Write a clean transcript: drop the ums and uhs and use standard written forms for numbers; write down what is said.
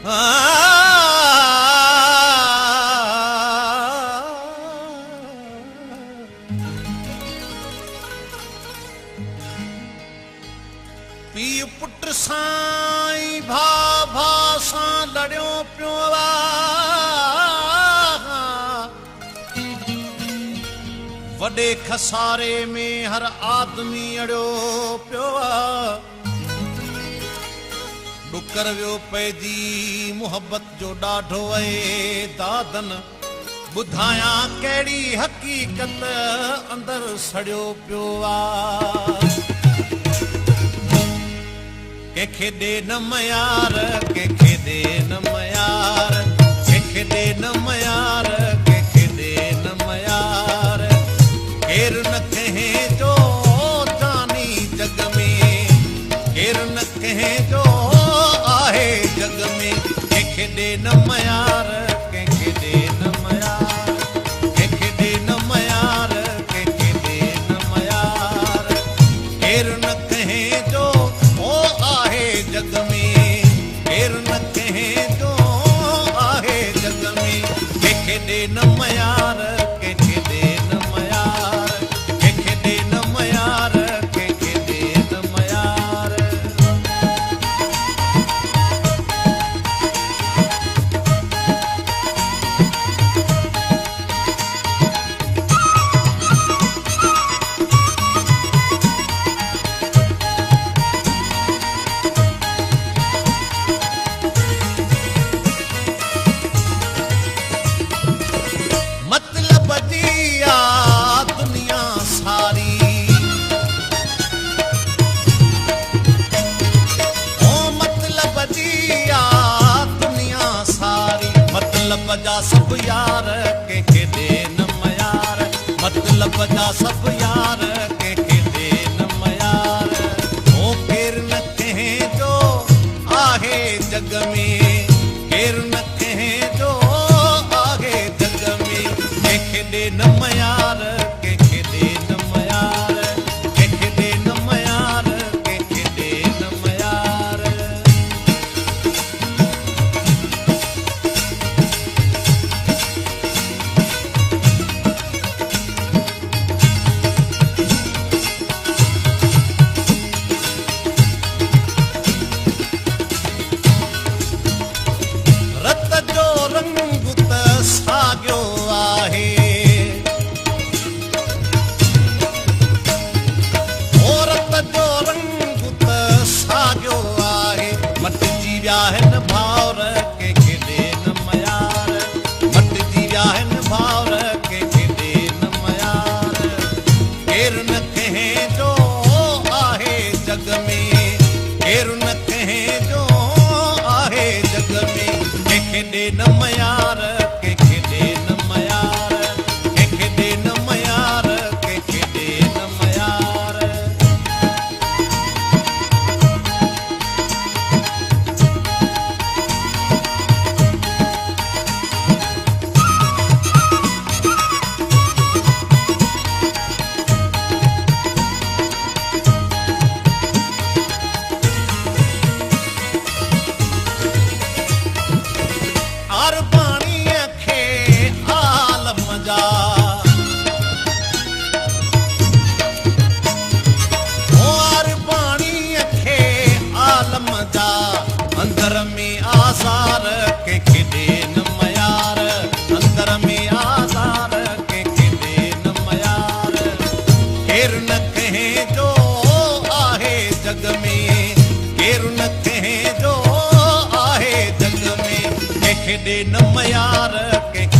पीउ पुट साईं भा भा सां लड़ियो पियो वॾे खसारे में हर आदमी अड़ियो पियो डुकर वियो पइजी मुहबत जो ॾाढो आहे दादन ॿुधायां कहिड़ी हक़ीक़त अंदर सड़ियो पियो कंहिंखे ॾे न मयार कंहिंखे ॾे न मयार कंहिंखे ॾे न मयार कंहिंखे ॾे न मयार केरु न कंहिं जो जानी जग में केरु न कंहिं जो आहे जग में कंहिंखे ॾे न मयार कंहिंखे ॾे न मयार कंहिंखे ॾे न मयार कंहिंखे ॾे न मयार केरु न कंहिं जो जग में केरु न कंहिं जो आहे जग में कंहिंखे ॾे न मयार कंहिंखे ॾे न मयार कंहिंखे ॾे न मयार कंहिंखे ॾे न मयार जा सब यार कंहिंखे ॾे न मयार मतलब जा सब यार कंहिंखे ॾे न मयार ओ केरु न कंहिं जो आहे जग में केरु न कंहिं जो आहे जग में कंहिंखे ॾे न मयार कंहिंखे ॾे न मयार कंहिंखे ॾे न मयार कंहिंखे ॾे न मयार ॾे न मयार कंहिंखे ॾे न मयार कंहिंखे ॾे न मयार कंहिंखे ॾे न मयार अंदर में आज़ार कंहिंखे ॾे न मयार अंदर में आज़ार कंहिंखे ॾे न मयार केरु न कंहिं जो आहे जग में केरु न कंहिं जो आहे जग में कंहिंखे ॾे न मयार कंहिंखे